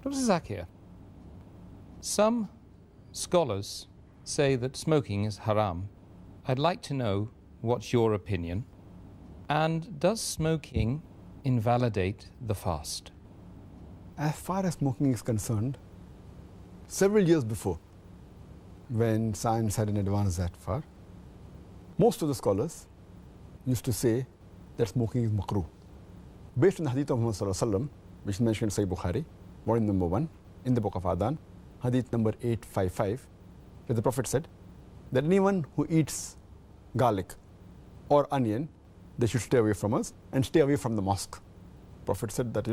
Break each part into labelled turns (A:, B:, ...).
A: Dr. Zakir, some scholars say that smoking is haram. I'd like to know what's your opinion. And does smoking invalidate the fast?
B: As far as smoking is concerned, several years before, when science hadn't advanced that far, most of the scholars used to say that smoking is makruh. Based on the hadith of Muhammad sallallahu alaihi wasallam, which is mentioned in Sahih Bukhari, volume number 1, in the book of Adhan, hadith number 855, where the Prophet said that anyone who eats garlic or onion, they should stay away from us and stay away from the mosque. Prophet said that,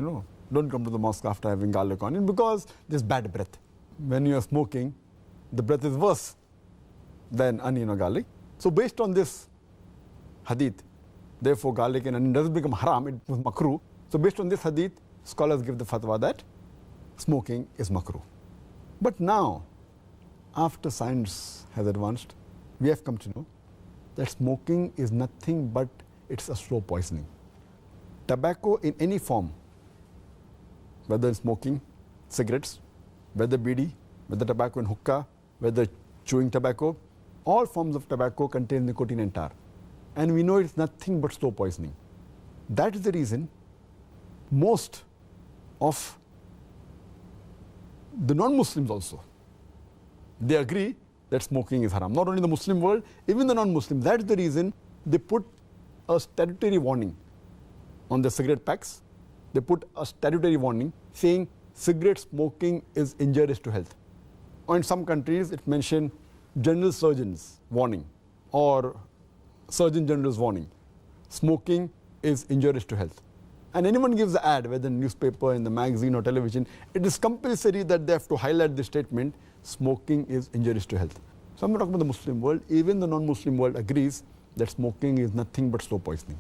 B: don't come to the mosque after having garlic or onion because there's bad breath. When you are smoking, the breath is worse than onion or garlic. So based on this hadith, therefore garlic and onion doesn't become haram, it was makruh. So based on this hadith, scholars give the fatwa that smoking is makruh. But now, after science has advanced, we have come to know that smoking is nothing but it's a slow poisoning. Tobacco in any form, whether smoking, cigarettes, whether bidi, whether tobacco and hookah, whether chewing tobacco, all forms of tobacco contain nicotine and tar. And we know it's nothing but slow poisoning. That is the reason most of the non-Muslims also, they agree that smoking is haram. Not only the Muslim world, even the non-Muslim. That is the reason they put a statutory warning on the cigarette packs. They put a statutory warning saying cigarette smoking is injurious to health. Or in some countries, it mentioned general surgeon's warning or surgeon general's warning. Smoking is injurious to health. And anyone gives the ad, whether in newspaper, in the magazine or television, it is compulsory that they have to highlight the statement, smoking is injurious to health. So I'm not talking about the Muslim world, even the non-Muslim world agrees that smoking is nothing but slow poisoning.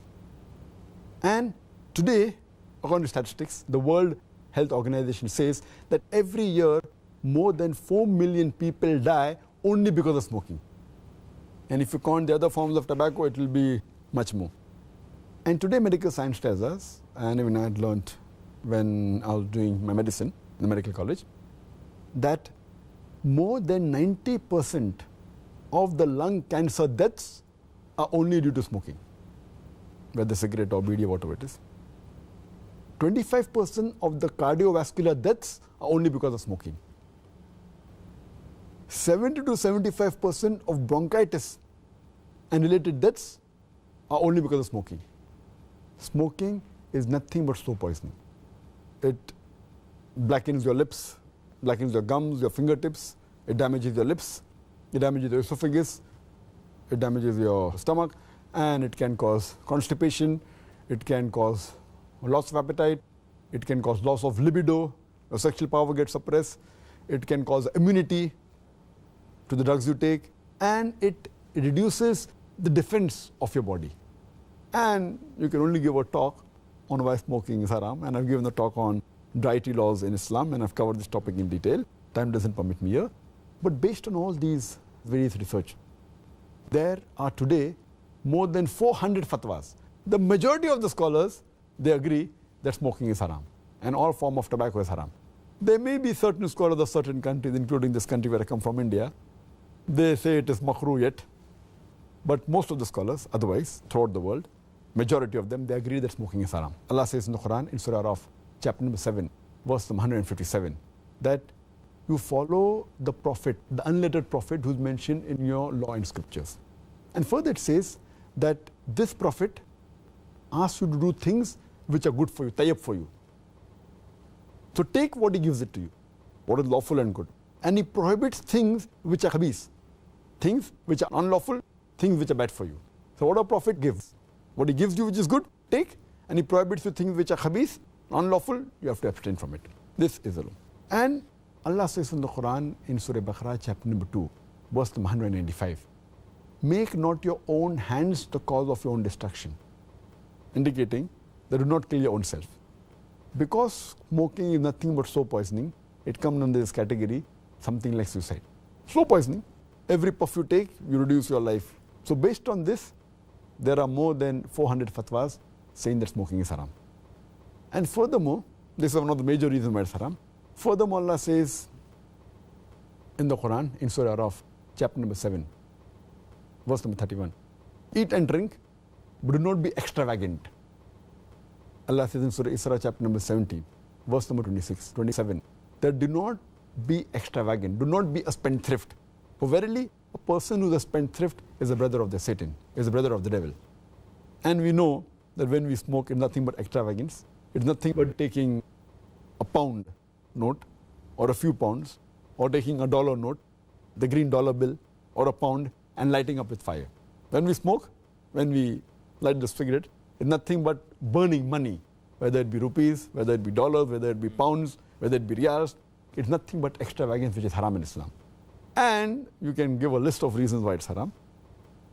B: And today, according to statistics, the World Health Organization says that every year more than 4 million people die only because of smoking. And if you count the other forms of tobacco, it will be much more. And today medical science tells us, and even I had learned when I was doing my medicine in the medical college, that more than 90% of the lung cancer deaths are only due to smoking, whether cigarette or bidi or whatever it is. 25% of the cardiovascular deaths are only because of smoking. 70 to 75% of bronchitis and related deaths are only because of smoking. Smoking is nothing but slow poisoning. It blackens your lips, blackens your gums, your fingertips, it damages your lips, it damages your esophagus, it damages your stomach, and it can cause constipation, it can cause loss of appetite, it can cause loss of libido, your sexual power gets suppressed, it can cause immunity to the drugs you take, and it reduces the defense of your body. And you can only give a talk on why smoking is haram, and I've given a talk on dietary laws in Islam, and I've covered this topic in detail. Time doesn't permit me here. But based on all these various research, there are today more than 400 fatwas. The majority of the scholars, they agree that smoking is haram, and all form of tobacco is haram. There may be certain scholars of certain countries, including this country where I come from, India, they say it is makruh yet. But most of the scholars, otherwise, throughout the world, majority of them, they agree that smoking is haram. Allah says in the Quran, in Surah Araf, chapter number 7, verse number 157, that you follow the prophet, the unlettered prophet who's mentioned in your law and scriptures. And further it says that this prophet asks you to do things which are good for you, tayyib for you. So take what he gives it to you, what is lawful and good. And he prohibits things which are khabis, things which are unlawful, things which are bad for you. So what a prophet gives, what he gives you which is good, take, and he prohibits you things which are khabis, unlawful, you have to abstain from it. This is the law. And Allah says in the Quran, in Surah Baqarah, chapter number 2, verse number 195, make not your own hands the cause of your own destruction, indicating that do not kill your own self. Because smoking is nothing but slow poisoning, it comes under this category, something like suicide. Slow poisoning, every puff you take, you reduce your life. So based on this, there are more than 400 fatwas saying that smoking is haram. And furthermore, this is one of the major reasons why it's haram. Furthermore, Allah says in the Quran, in Surah Araf, chapter number 7, verse number 31, eat and drink, but do not be extravagant. Allah says in Surah Isra, chapter number 17, verse number 27, that do not be extravagant, do not be a spendthrift. For verily, a person who is a spendthrift is a brother of the Satan, is a brother of the devil. And we know that when we smoke, it's nothing but extravagance. It's nothing but taking a pound note or a few pounds, or taking a dollar note, the green dollar bill, or a pound, and lighting up with fire. When we smoke, when we light the cigarette, it's nothing but burning money, whether it be rupees, whether it be dollars, whether it be pounds, whether it be riyals. It's nothing but extravagance, which is haram in Islam. And you can give a list of reasons why it's haram.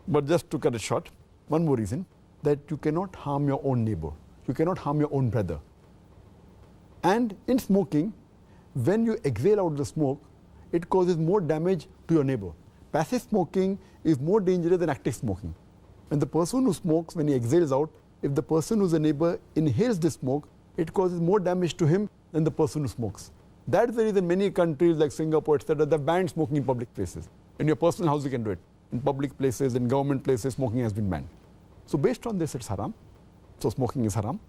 B: But just to cut it short, one more reason, that you cannot harm your own neighbor. You cannot harm your own brother. And in smoking, when you exhale out the smoke, it causes more damage to your neighbor. Passive smoking is more dangerous than active smoking. When the person who smokes, when he exhales out, if the person who's a neighbor inhales the smoke, it causes more damage to him than the person who smokes. That's the reason many countries like Singapore, etc., they've banned smoking in public places. In your personal house, you can do it. In public places, in government places, smoking has been banned. So based on this, it's haram. So smoking is haram.